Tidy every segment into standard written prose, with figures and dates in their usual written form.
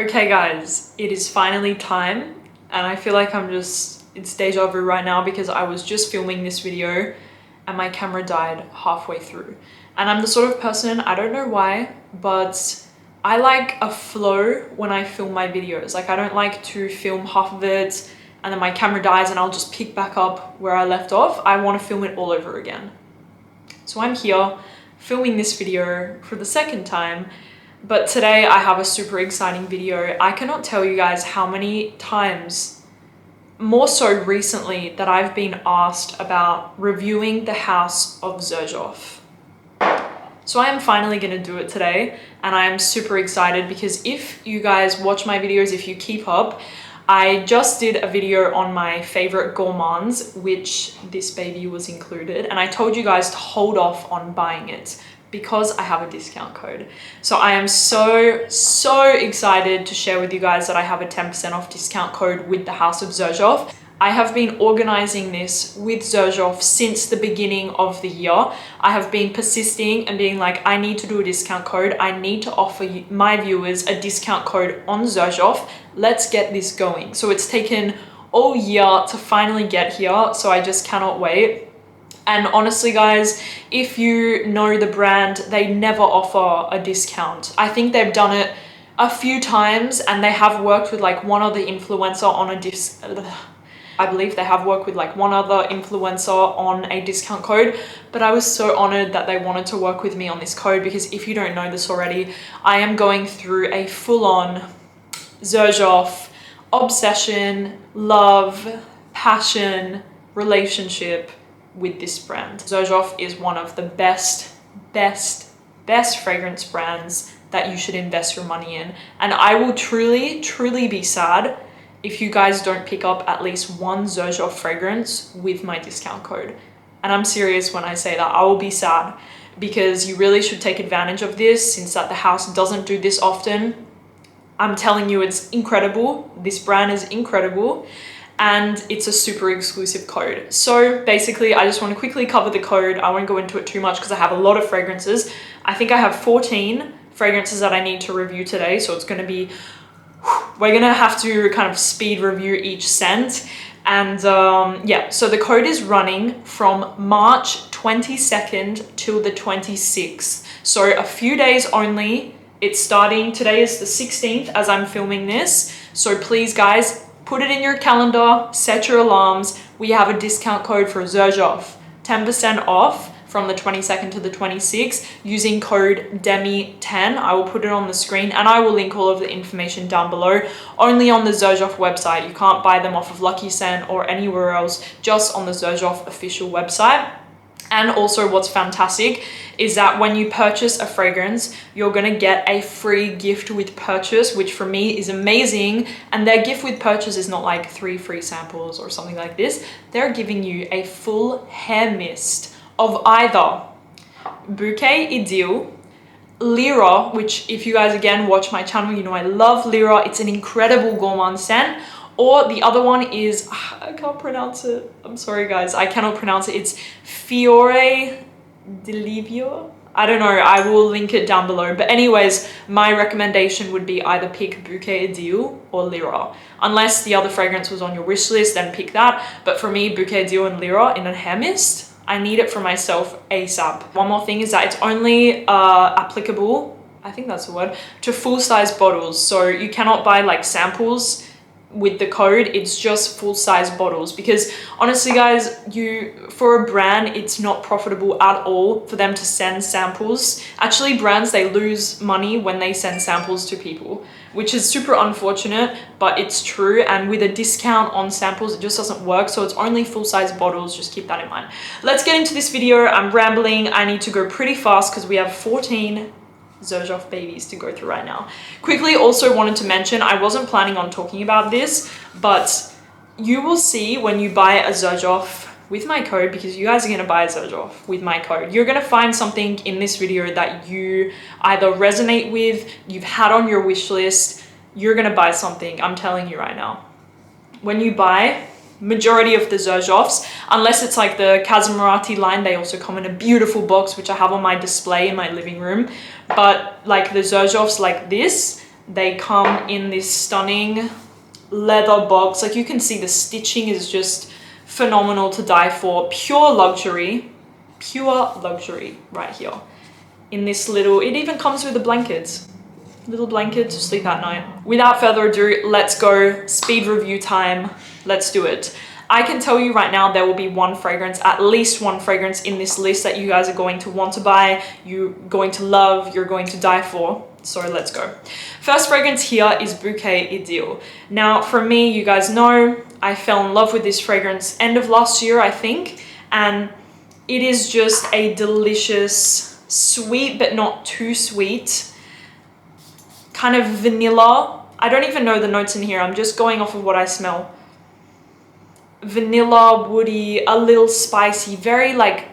Okay guys, it is finally time, and I feel like it's deja vu right now because I was just filming this video and my camera died halfway through. And I'm the sort of person, I don't know why, but I like a flow when I film my videos. Like, I don't like to film half of it and then my camera dies and I'll just pick back up where I left off. I want to film it all over again. So I'm here filming this video for the second time. But today I have a super exciting video. I cannot tell you guys how many times, more so recently, that I've been asked about reviewing the house of Xerjoff. So I am finally going to do it today, and I am super excited because if you guys watch my videos, if you keep up, I just did a video on my favorite gourmands, which this baby was included, and I told you guys to hold off on buying it because I have a discount code. So I am so excited to share with you guys that I have a 10% off discount code with the House of Xerjoff. I have been organizing this with Xerjoff since the beginning of the year. I have been persisting and being like, I need to do a discount code. I need to offer my viewers a discount code on Xerjoff. Let's get this going. So it's taken all year to finally get here. So I just cannot wait. And honestly guys, if you know the brand, they never offer a discount. I think they've done it a few times and they have worked with like one other influencer on a I believe they have worked with like one other influencer on a discount code, but I was so honored that they wanted to work with me on this code because if you don't know this already, I am going through a full-on Xerjoff obsession, love, passion, relationship with this brand. Xerjoff is one of the best fragrance brands that you should invest your money in. And I will truly be sad if you guys don't pick up at least one Xerjoff fragrance with my discount code. And I'm serious when I say that. I will be sad because you really should take advantage of this since that the house doesn't do this often. I'm telling you, it's incredible. This brand is incredible. And it's a super exclusive code. So basically, I just want to quickly cover the code. I won't go into it too much because I have a lot of fragrances. I think I have 14 fragrances that I need to review today. So it's going to be, we're going to have to kind of speed review each scent. And yeah, so the code is running from March 22nd till the 26th. So a few days only. It's starting, today is the 16th as I'm filming this. So please guys, put it in your calendar, set your alarms. We have a discount code for Xerjoff, 10% off from the 22nd to the 26th using code Demi10. I will put it on the screen and I will link all of the information down below. Only on the Xerjoff website. You can't buy them off of Lucky Scent or anywhere else, just on the Xerjoff official website. And also what's fantastic is that when you purchase a fragrance, you're gonna get a free gift with purchase, which for me is amazing. And their gift with purchase is not like 3 free samples or something like this. They're giving you a full hair mist of either Bouquet Ideale, Lira, which if you guys again watch my channel, you know I love Lira. It's an incredible gourmand scent. Or the other one is, I can't pronounce it. I'm sorry guys, I cannot pronounce it. It's Fiore D'Ulivo. I don't know, I will link it down below. But anyways, my recommendation would be either pick Bouquet Ideale or Lira. Unless the other fragrance was on your wish list, then pick that. But for me, Bouquet Ideale and Lira in a hair mist, I need it for myself ASAP. One more thing is that it's only applicable, I think that's the word, to full-size bottles. So you cannot buy like samples with the code. It's just full-size bottles because honestly guys, for a brand, it's not profitable at all for them to send samples. Actually, brands, they lose money when they send samples to people, which is super unfortunate, but it's true. And with a discount on samples, it just doesn't work. So it's only full-size bottles. Just keep that in mind. Let's get into this video. I'm rambling. I need to go pretty fast because we have 14 Xerjoff babies to go through right now. Quickly, also wanted to mention, I wasn't planning on talking about this, but you will see when you buy a Xerjoff with my code, because you guys are going to buy a Xerjoff with my code, you're going to find something in this video that you either resonate with, you've had on your wish list, you're going to buy something. I'm telling you right now. When you buy majority of the Xerjoffs, unless it's like the Casamarati line, they also come in a beautiful box, which I have on my display in my living room. But like the Xerjoffs like this, They come in this stunning leather box. Like you can see the stitching is just phenomenal to die for. Pure luxury right here. In this little, it even comes with the blankets. Little blanket to sleep at night. Without further ado, let's go. Speed review time. Let's do it. I can tell you right now there will be one fragrance, at least one fragrance in this list that you guys are going to want to buy, you're going to love, you're going to die for. So let's go. First fragrance here is Bouquet Ideale. Now for me, you guys know, I fell in love with this fragrance end of last year, I think, and it is just a delicious, sweet but not too sweet, kind of vanilla. I don't even know the notes in here, I'm just going off of what I smell. Vanilla, woody, a little spicy, very like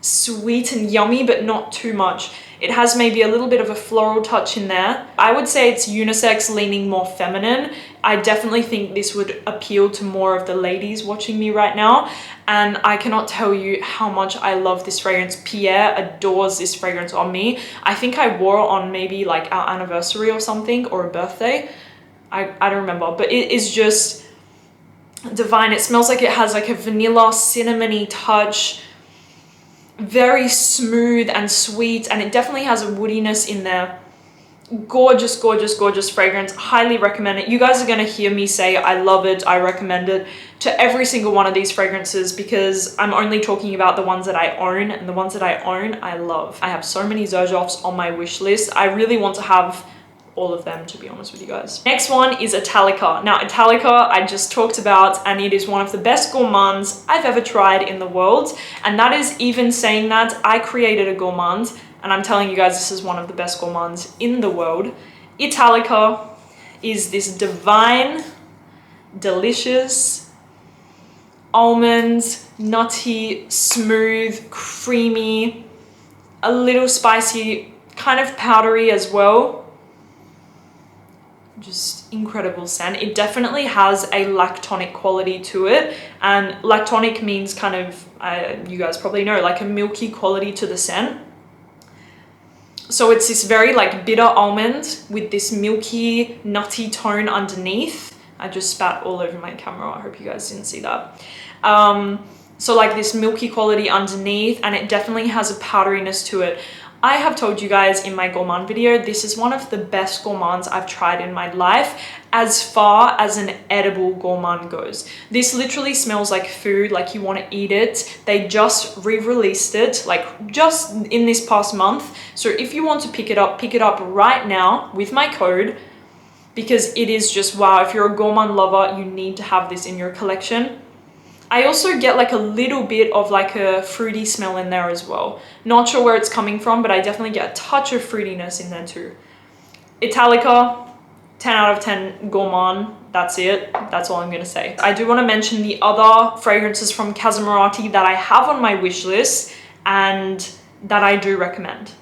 sweet and yummy, but not too much. It has maybe a little bit of a floral touch in there. I would say it's unisex, leaning more feminine. I definitely think this would appeal to more of the ladies watching me right now. And I cannot tell you how much I love this fragrance. Pierre adores this fragrance on me. I think I wore it on maybe like our anniversary or something, or a birthday. I don't remember, but it is just divine. It smells like it has like a vanilla cinnamony touch, very smooth and sweet, and it definitely has a woodiness in there. Gorgeous, gorgeous, gorgeous fragrance. Highly recommend it. You guys are going to hear me say I love it, I recommend it to every single one of these fragrances, because I'm only talking about the ones that I own, and the ones that I own I love. I have so many Xerjoffs on my wish list. I really want to have all of them, to be honest with you guys. Next one is Italica. Now Italica I just talked about, and it is one of the best gourmands I've ever tried in the world, and that is even saying that. I created a gourmand, and I'm telling you guys this is one of the best gourmands in the world. Italica is this divine, delicious, almond, nutty, smooth, creamy, a little spicy, kind of powdery as well. Just incredible scent. It definitely has a lactonic quality to it, and lactonic means kind of, you guys probably know, like a milky quality to the scent. So it's this very like bitter almond with this milky, nutty tone underneath. I just spat all over my camera. I hope you guys didn't see that. So like this milky quality underneath, and it definitely has a powderiness to it. I have told you guys in my gourmand video, this is one of the best gourmands I've tried in my life as far as an edible gourmand goes. This literally smells like food, like you want to eat it. They just re-released it, like just in this past month. So if you want to pick it up right now with my code, because it is just wow. If you're a gourmand lover, you need to have this in your collection. I also get like a little bit of like a fruity smell in there as well. Not sure where it's coming from, but I definitely get a touch of fruitiness in there too. Italica, 10 out of 10 gourmand. That's it. That's all I'm going to say. I do want to mention the other fragrances from Casamarati that I have on my wish list and that I do recommend.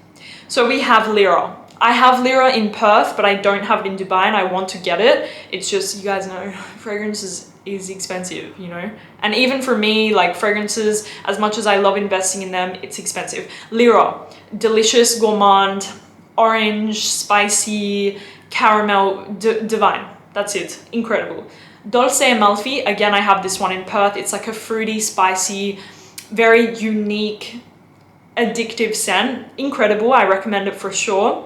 So we have Lira. I have Lira in Perth, but I don't have it in Dubai, and I want to get it. It's just, you guys know, fragrances is expensive, you know, and even for me, like fragrances, as much as I love investing in them, it's expensive. Lira, delicious, gourmand, orange, spicy, caramel, divine. That's it. Incredible. Dolce Amalfi, again, I have this one in Perth. It's like a fruity, spicy, very unique, addictive scent. Incredible. I recommend it for sure.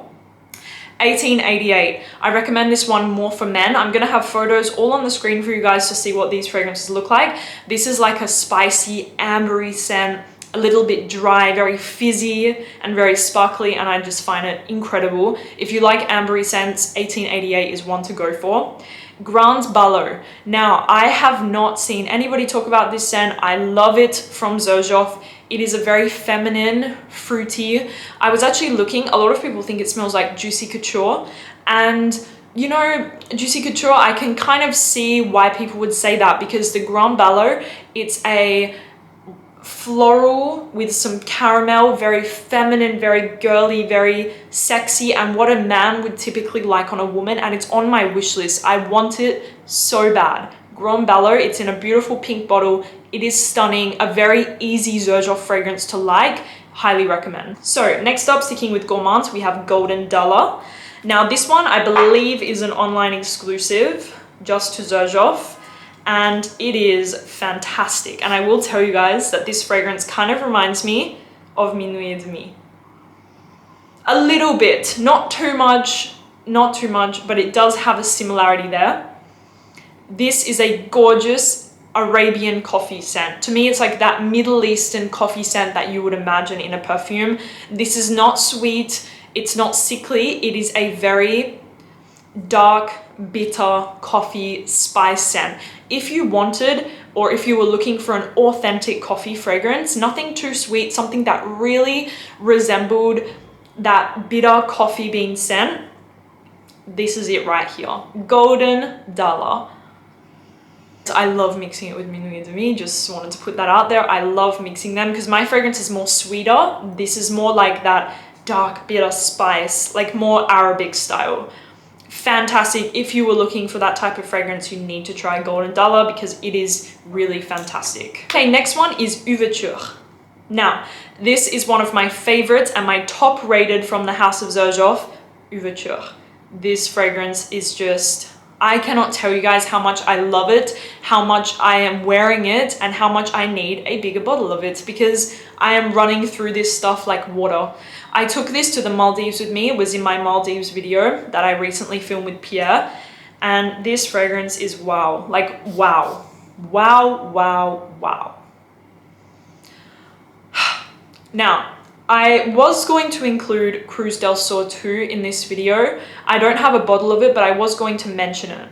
1888. I recommend this one more for men. I'm gonna have photos all on the screen for you guys to see what these fragrances look like. This is like a spicy, ambery scent, a little bit dry, very fizzy and very sparkly, and I just find it incredible. If you like ambery scents, 1888 is one to go for. Grand Ballot. Now, I have not seen anybody talk about this scent. I love it from Xerjoff. It is a very feminine, fruity. I was actually looking, a lot of people think it smells like Juicy Couture, and you know, Juicy Couture, I can kind of see why people would say that, because the Grand Ballot, it's a floral with some caramel, very feminine, very girly, very sexy, and what a man would typically like on a woman, and it's on my wish list. I want it so bad. Grand Ballot, it's in a beautiful pink bottle. It is stunning, a very easy Xerjoff fragrance to like. Highly recommend. So next up, sticking with gourmands, we have Golden Dollar. Now this one I believe is an online exclusive just to Xerjoff, and it is fantastic. And I will tell you guys that this fragrance kind of reminds me of Minuit et Demi. A little bit, not too much, but it does have a similarity there. This is a gorgeous Arabian coffee scent. To me, it's like that Middle Eastern coffee scent that you would imagine in a perfume. This is not sweet, it's not sickly, it is a very dark, bitter coffee spice scent. If you wanted, or if you were looking for an authentic coffee fragrance, nothing too sweet, something that really resembled that bitter coffee bean scent, this is it right here. Golden Dollar. I love mixing it with Minuit et Demi, just wanted to put that out there. I love mixing them because my fragrance is more sweeter. This is more like that dark, bitter spice, like more Arabic style. Fantastic. If you were looking for that type of fragrance, you need to try Golden Dollar because it is really fantastic. Okay, next one is Ouverture. Now, this is one of my favorites and my top rated from the House of Xerjoff, Ouverture. This fragrance is just, I cannot tell you guys how much I love it, how much I am wearing it, and how much I need a bigger bottle of it because I am running through this stuff like water. I took this to the Maldives with me. It was in my Maldives video that I recently filmed with Pierre, and this fragrance is wow, like wow, wow, wow, wow. Now, I was going to include Cruz del Sur 2 in this video. I don't have a bottle of it, but I was going to mention it.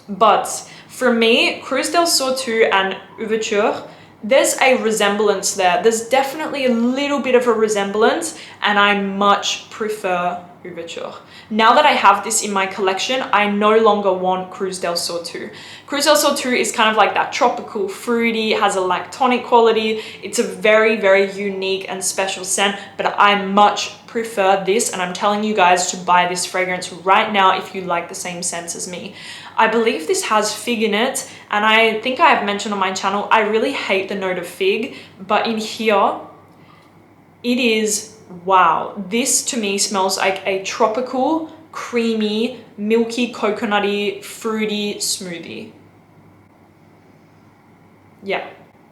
But for me, Cruz del Sur 2 and Ouverture, there's a resemblance there. There's definitely a little bit of a resemblance, and I much prefer Ouverture. Now that I have this in my collection, I no longer want Cruz del Sur 2. Cruz del Sur 2 is kind of like that tropical, fruity, has a lactonic quality. It's a very, very unique and special scent, but I much prefer this, and I'm telling you guys to buy this fragrance right now if you like the same scents as me. I believe this has fig in it, and I think I have mentioned on my channel, I really hate the note of fig, but in here, it is wow. This to me smells like a tropical, creamy, milky, coconutty, fruity smoothie. Yeah,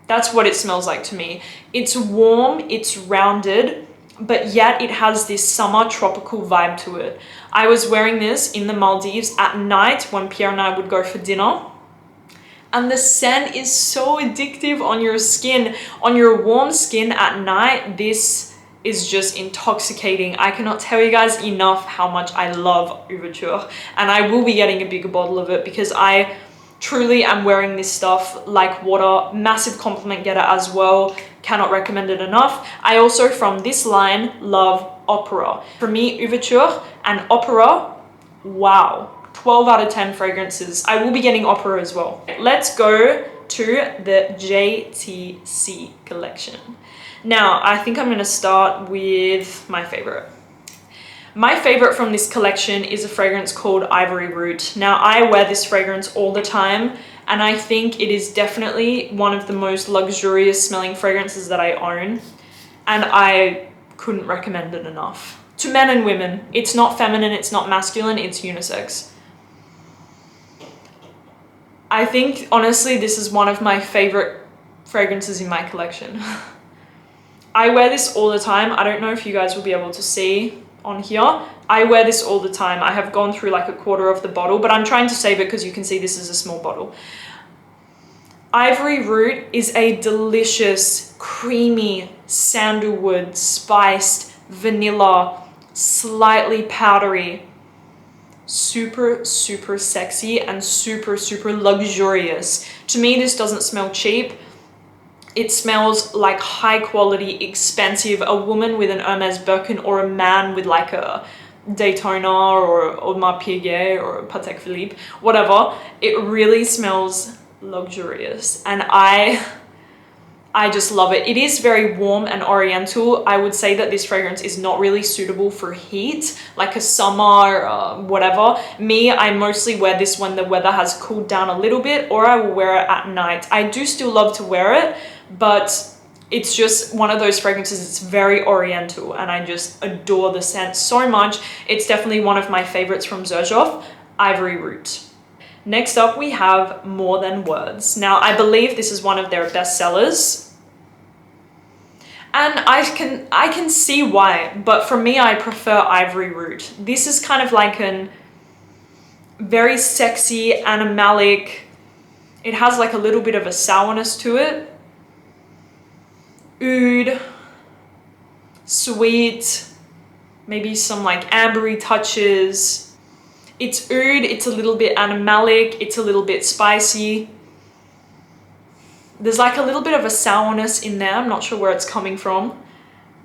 that's what it smells like to me. It's warm, it's rounded, but yet it has this summer tropical vibe to it. I was wearing this in the Maldives at night when Pierre and I would go for dinner. And the scent is so addictive on your skin. On your warm skin at night, this is just intoxicating. I cannot tell you guys enough how much I love Ouverture. And I will be getting a bigger bottle of it because I truly am wearing this stuff like water. Massive compliment getter as well. Cannot recommend it enough. I also, from this line, love Opera. For me, Ouverture and Opera, wow. 12 out of 10 fragrances. I will be getting Opera as well. Let's go to the JTC collection. Now, I think I'm going to start with my favorite. My favorite from this collection is a fragrance called Ivory Root. Now, I wear this fragrance all the time, and I think it is definitely one of the most luxurious smelling fragrances that I own, and I couldn't recommend it enough. To men and women, it's not feminine, it's not masculine, it's unisex. I think, honestly, this is one of my favorite fragrances in my collection. I wear this all the time. I don't know if you guys will be able to see on here. I wear this all the time. I have gone through like a quarter of the bottle, but I'm trying to save it because you can see this is a small bottle. Ivory Root is a delicious, creamy, sandalwood, spiced, vanilla, slightly powdery, super, super sexy and super, super luxurious. To me, this doesn't smell cheap. It smells like high quality, expensive, a woman with an Hermes Birkin or a man with like a Daytona or Audemars Piguet or Patek Philippe, whatever. It really smells luxurious, and I just love it. It is very warm and oriental. I would say that this fragrance is not really suitable for heat, like a summer, whatever. Me, I mostly wear this when the weather has cooled down a little bit, or I will wear it at night. I do still love to wear it, but It's just one of those fragrances, it's very oriental and I just adore the scent so much. It's definitely one of my favorites from Xerjoff, Ivory Root. Next up, we have More Than Words. Now, I believe this is one of their best sellers. And I can see why, but for me, I prefer Ivory Root. This is kind of like an very sexy, animalic. It has like a little bit of a sourness to it. Oud, sweet, maybe some like ambery touches. It's oud, it's a little bit animalic, it's a little bit spicy. There's like a little bit of a sourness in there, I'm not sure where it's coming from.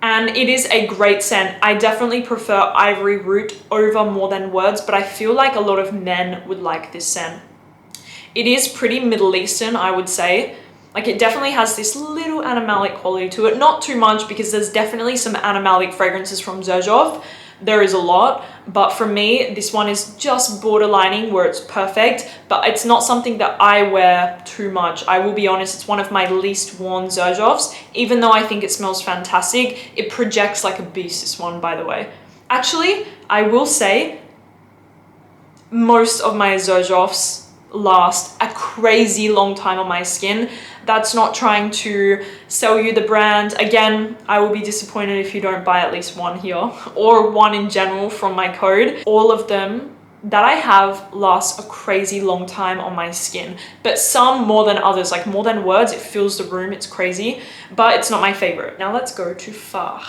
And it is a great scent. I definitely prefer Ivory Root over More Than Words, but I feel like a lot of men would like this scent. It is pretty Middle Eastern, I would say. Like it definitely has this little animalic quality to it. Not too much because there's definitely some animalic fragrances from Xerjoff. There is a lot, but for me, this one is just borderlining where it's perfect, but it's not something that I wear too much. I will be honest, it's one of my least worn Xerjoffs. Even though I think it smells fantastic, it projects like a beast, this one, by the way. Actually, I will say most of my Xerjoffs last a crazy long time on my skin. That's not trying to sell you the brand. Again, I will be disappointed if you don't buy at least one here or one in general from my code. All of them that I have last a crazy long time on my skin, but some more than others. Like More Than Words, it fills the room, it's crazy, but it's not my favorite. Now let's go to Phare.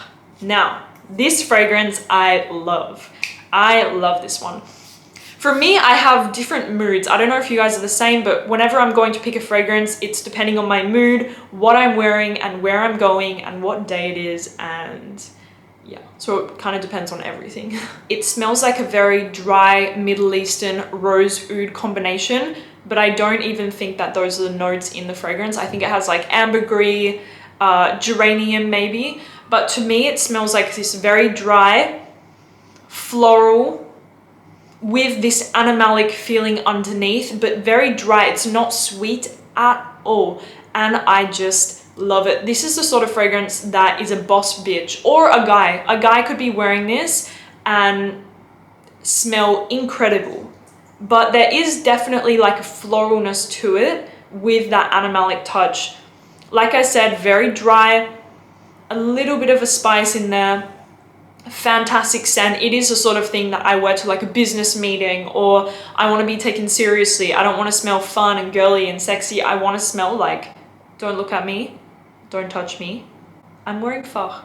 Now, this fragrance I love. I love this one. For me, I have different moods. I don't know if you guys are the same, but whenever I'm going to pick a fragrance, it's depending on my mood, what I'm wearing and where I'm going and what day it is, and yeah, so it kind of depends on everything. It smells like a very dry Middle Eastern rose oud combination, but I don't even think that those are the notes in the fragrance. I think it has like ambergris, geranium maybe, but to me it smells like this very dry, floral, with this animalic feeling underneath, but very dry. It's not sweet at all, and I just love it. This is the sort of fragrance that is a boss bitch or a guy. A guy could be wearing this and smell incredible, but there is definitely like a floralness to it with that animalic touch. Like I said, very dry, a little bit of a spice in there. Fantastic scent. It is the sort of thing that I wear to like a business meeting, or I want to be taken seriously. I don't want to smell fun and girly and sexy. I want to smell like, don't look at me, don't touch me, I'm wearing Phare.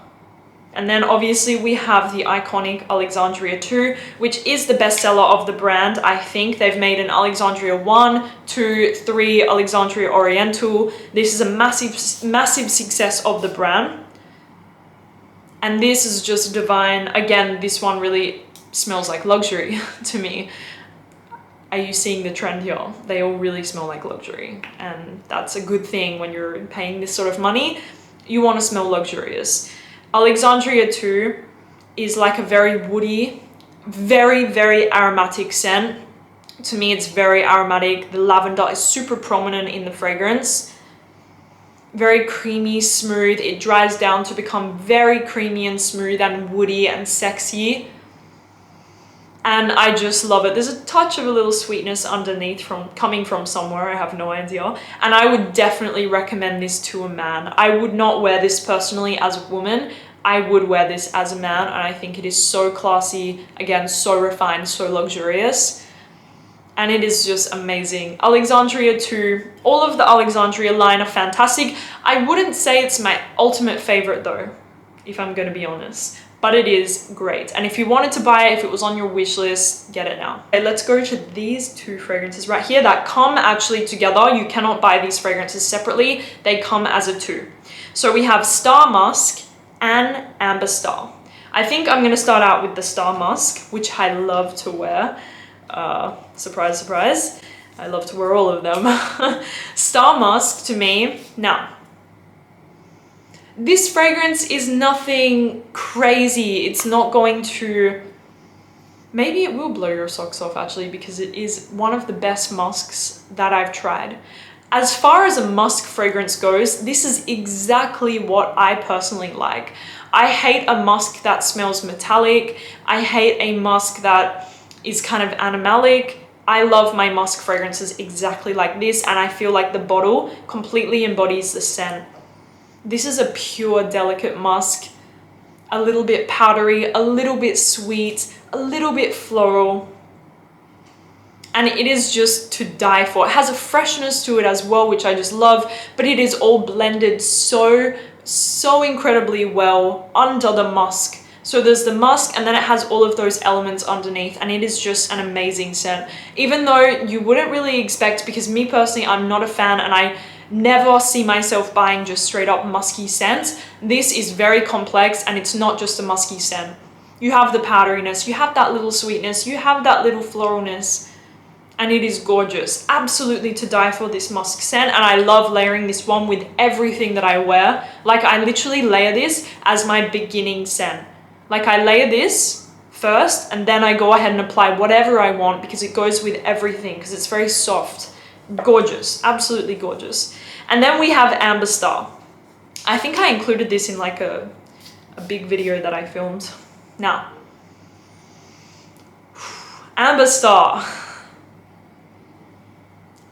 And then obviously we have the iconic Alexandria 2, which is the bestseller of the brand. I think they've made an Alexandria 1, 2, 3, Alexandria Oriental. This is a massive success of the brand. And this is just divine. Again, this one really smells like luxury to me. Are you seeing the trend here? They all really smell like luxury. And that's a good thing when you're paying this sort of money. You want to smell luxurious. Alexandria 2 is like a very woody, very aromatic scent. To me, it's very aromatic. The lavender is super prominent in the fragrance. Very creamy, smooth. It dries down to become very creamy and smooth and woody and sexy. And I just love it. There's a touch of a little sweetness underneath coming from somewhere, I have no idea. And I would definitely recommend this to a man. I would not wear this personally as a woman. I would wear this as a man, and I think it is so classy, again, so refined, so luxurious. And it is just amazing. Alexandria 2, all of the Alexandria line are fantastic. I wouldn't say it's my ultimate favorite though, if I'm gonna be honest, but it is great. And if you wanted to buy it, if it was on your wish list, get it now. Okay, let's go to these two fragrances right here that come actually together. You cannot buy these fragrances separately. They come as a two. So we have Star Musk and Amber Star. I think I'm gonna start out with the Star Musk, which I love to wear. Surprise, surprise. I love to wear all of them. Star Musk to me. Now, this fragrance is nothing crazy. It's not going to... Maybe it will blow your socks off actually, because it is one of the best musks that I've tried. As far as a musk fragrance goes, this is exactly what I personally like. I hate a musk that smells metallic. I hate a musk that is kind of animalic. I love my musk fragrances exactly like this, and I feel like the bottle completely embodies the scent. This is a pure, delicate musk, a little bit powdery, a little bit sweet, a little bit floral. And it is just to die for. It has a freshness to it as well, which I just love, but it is all blended so incredibly well under the musk. So there's the musk, and then it has all of those elements underneath, and it is just an amazing scent. Even though you wouldn't really expect, because me personally, I'm not a fan, and I never see myself buying just straight up musky scents. This is very complex, and it's not just a musky scent. You have the powderiness, you have that little sweetness, you have that little floralness, and it is gorgeous. Absolutely to die for, this musk scent. And I love layering this one with everything that I wear. Like, I literally layer this as my beginning scent. Like, I layer this first, and then I go ahead and apply whatever I want, because it goes with everything, because it's very soft. Gorgeous, absolutely gorgeous. And then we have Amber Star. I think I included this in like a big video that I filmed. Now, Amber Star.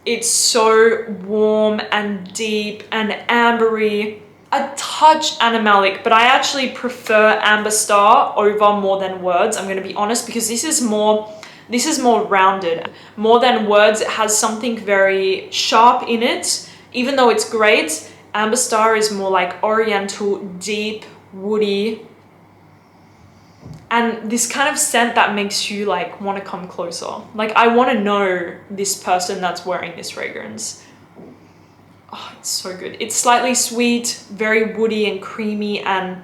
It's so warm and deep and ambery, a touch animalic, but I actually prefer Amber Star over More Than Words, I'm going to be honest, because this is more rounded. More Than Words, it has something very sharp in it. Even though it's great, Amber Star is more like oriental, deep, woody, and this kind of scent that makes you like want to come closer. Like, I want to know this person that's wearing this fragrance. Oh, it's so good. It's slightly sweet, very woody and creamy, and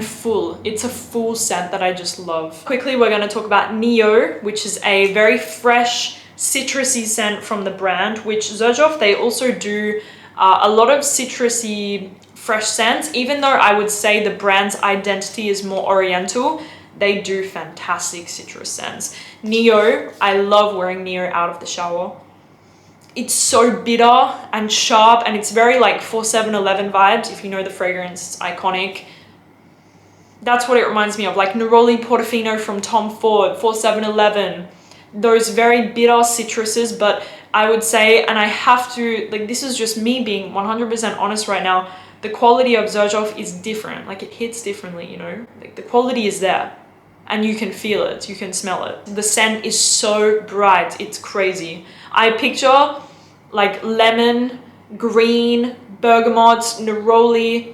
full. It's a full scent that I just love. Quickly, we're going to talk about Neo, which is a very fresh, citrusy scent from the brand, which Xerjoff, they also do a lot of citrusy fresh scents. Even though I would say the brand's identity is more oriental, they do fantastic citrus scents. Neo, I love wearing Neo out of the shower. It's so bitter and sharp, and it's very like 4711 vibes. If you know the fragrance, it's iconic. That's what it reminds me of, like Neroli Portofino from Tom Ford, 4711. Those very bitter citruses, but I would say, and I have to, like, this is just me being 100% honest right now, the quality of Xerjoff is different. Like, it hits differently, you know? Like, the quality is there, and you can feel it, you can smell it. The scent is so bright, it's crazy. I picture like lemon, green, bergamot, neroli.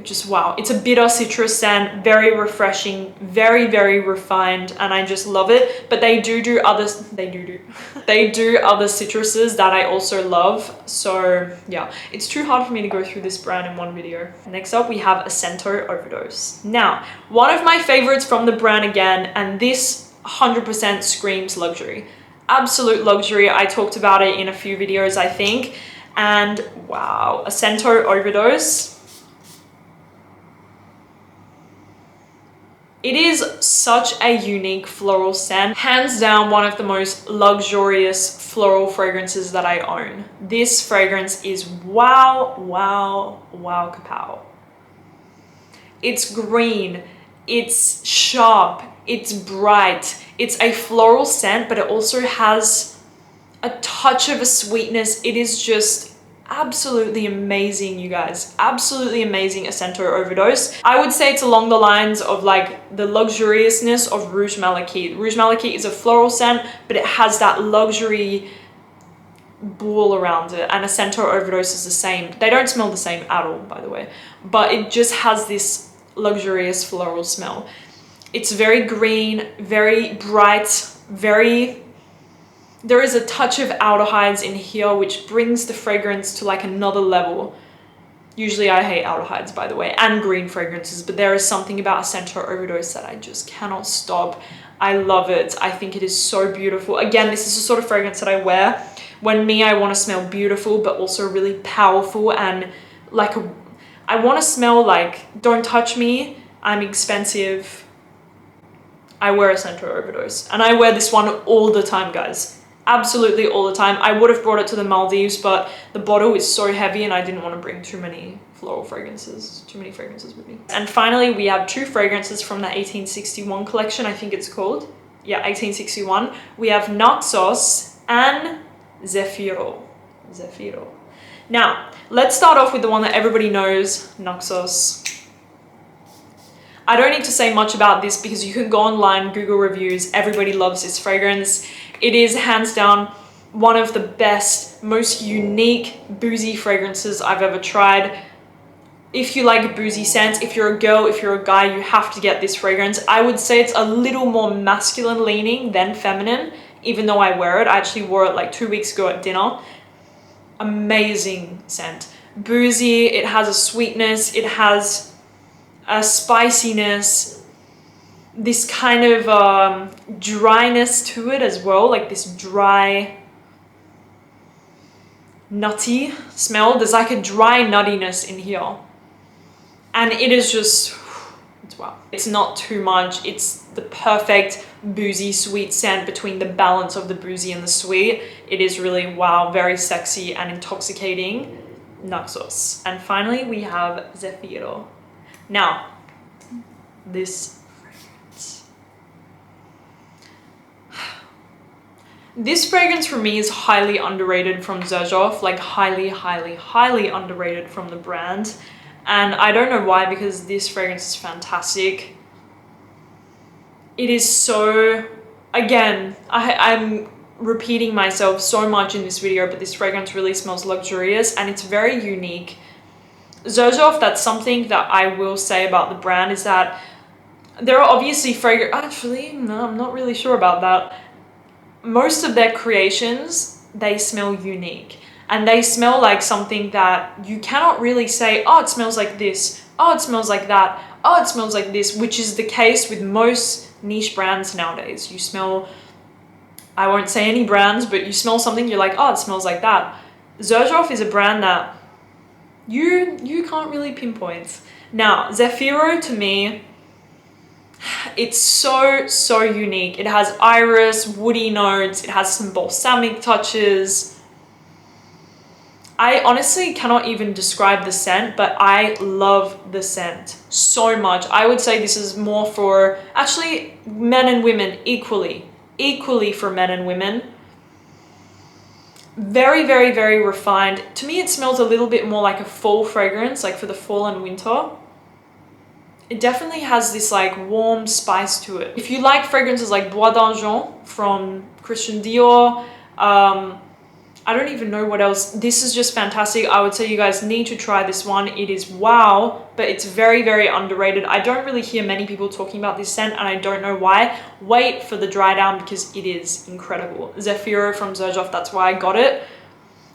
Just wow. It's a bitter citrus scent, very refreshing, very, very refined, and I just love it. But they do others, they do other citruses that I also love. So yeah, it's too hard for me to go through this brand in one video. Next up, we have a Centro Overdose. Now, one of my favorites from the brand again, and this 100% screams luxury. Absolute luxury. I talked about it in a few videos, I think. And wow, a Centro Overdose. It is such a unique floral scent. Hands down, one of the most luxurious floral fragrances that I own. This fragrance is wow, wow, wow, kapow. It's green, it's sharp, it's bright. It's a floral scent, but it also has a touch of a sweetness. It is just absolutely amazing, you guys. Absolutely amazing, a Centro Overdose. I would say it's along the lines of like the luxuriousness of Rouge Malachite. Rouge Malachite is a floral scent, but it has that luxury ball around it, and a Centro Overdose is the same. They don't smell the same at all, by the way, but it just has this luxurious floral smell. It's very green, very bright, there is a touch of aldehydes in here, which brings the fragrance to like another level. Usually I hate aldehydes, by the way, and green fragrances, but there is something about a Centro Overdose that I just cannot stop. I love it. I think it is so beautiful. Again, this is the sort of fragrance that I wear when I want to smell beautiful, but also really powerful, and like I want to smell like, don't touch me, I'm expensive. I wear a Centro Overdose, and I wear this one all the time, guys. absolutely all the time. I would have brought it to the Maldives, but the bottle is so heavy and I didn't want to bring too many fragrances with me. And finally, we have 2 fragrances from the 1861 collection, I think it's called. Yeah, 1861. We have Naxos and Zefiro. Now, let's start off with the one that everybody knows, Naxos. I don't need to say much about this because you can go online, Google reviews, everybody loves this fragrance. It is hands down one of the best, most unique boozy fragrances I've ever tried. If you like boozy scents, if you're a girl, if you're a guy, you have to get this fragrance. I would say it's a little more masculine leaning than feminine, even though I wear it. I actually wore it like 2 weeks ago at dinner. Amazing scent. Boozy, it has a sweetness, it has a spiciness, this kind of dryness to it as well, like this dry, nutty smell. There's like a dry nuttiness in here. And it is just, it's wow. It's not too much. It's the perfect boozy sweet scent between the balance of the boozy and the sweet. It is really wow, very sexy and intoxicating. Naxos. And finally we have Zefiro. Now, this fragrance. This fragrance for me is highly underrated from Xerjoff, like highly underrated from the brand. And I don't know why, because this fragrance is fantastic. It is so, again, I'm repeating myself so much in this video, but this fragrance really smells luxurious and it's very unique. Xerjoff, that's something that I will say about the brand, is that there are obviously actually, no, I'm not really sure about that. Most of their creations, they smell unique. And they smell like something that you cannot really say, oh, it smells like this, oh, it smells like that, oh, it smells like this, which is the case with most niche brands nowadays. You smell, I won't say any brands, but you smell something, you're like, oh, it smells like that. Xerjoff is a brand that you can't really pinpoint. Now, Zefiro, to me, it's so unique. It has iris, woody notes, it has some balsamic touches. I honestly cannot even describe the scent, but I love the scent so much. I would say this is more for, actually, men and women equally for men and women. Very refined. To me, it smells a little bit more like a fall fragrance, like for the fall and winter. It definitely has this like warm spice to it. If you like fragrances like Bois d'Argent from Christian Dior, I don't even know what else. This is just fantastic. I would say you guys need to try this one. It is wow, but it's very underrated. I don't really hear many people talking about this scent and I don't know why. Wait for the dry down because it is incredible. Zefiro from Xerjoff, that's why I got it.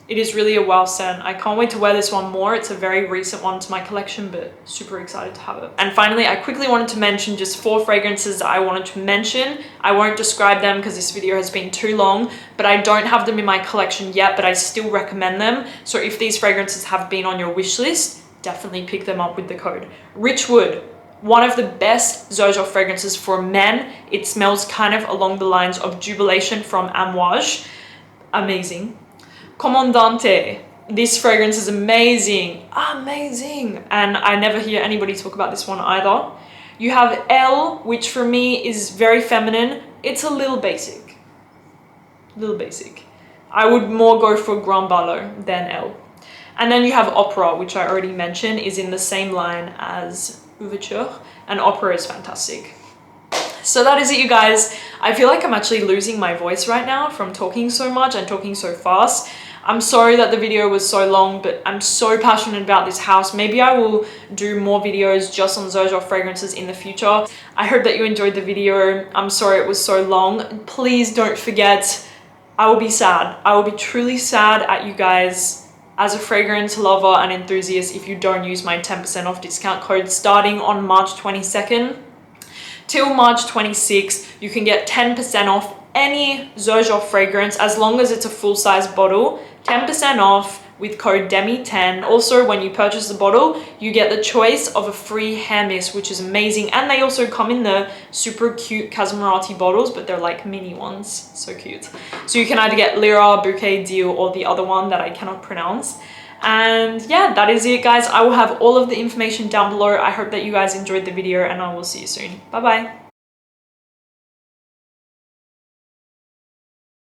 It is really a wow scent. I can't wait to wear this one more. It's a very recent one to my collection, but super excited to have it. And finally, I quickly wanted to mention just 4 fragrances that I wanted to mention. I won't describe them because this video has been too long, but I don't have them in my collection yet, but I still recommend them. So if these fragrances have been on your wish list, definitely pick them up with the code. Richwood, one of the best Xerjoff fragrances for men. It smells kind of along the lines of Jubilation from Amouage. Amazing. Comandante, this fragrance is amazing, and I never hear anybody talk about this one either. You have Elle, which for me is very feminine. It's a little basic. I would more go for Grand Barlow than Elle. And then you have Opera, which I already mentioned, is in the same line as Ouverture, and Opera is fantastic. So that is it, you guys. I feel like I'm actually losing my voice right now from talking so much and talking so fast. I'm sorry that the video was so long, but I'm so passionate about this house. Maybe I will do more videos just on Xerjoff fragrances in the future. I hope that you enjoyed the video. I'm sorry it was so long. Please don't forget, I will be sad. I will be truly sad at you guys as a fragrance lover and enthusiast if you don't use my 10% off discount code starting on March 22nd. Till March 26th, you can get 10% off any Xerjoff fragrance as long as it's a full-size bottle. 10% off with code Demi10. Also, when you purchase the bottle, you get the choice of a free hair mist, which is amazing. And they also come in the super cute Casuarati bottles, but they're like mini ones. So cute. So you can either get Lira, Bouquet Ideale, or the other one that I cannot pronounce. And yeah, that is it, guys. I will have all of the information down below. I hope that you guys enjoyed the video, and I will see you soon. Bye bye.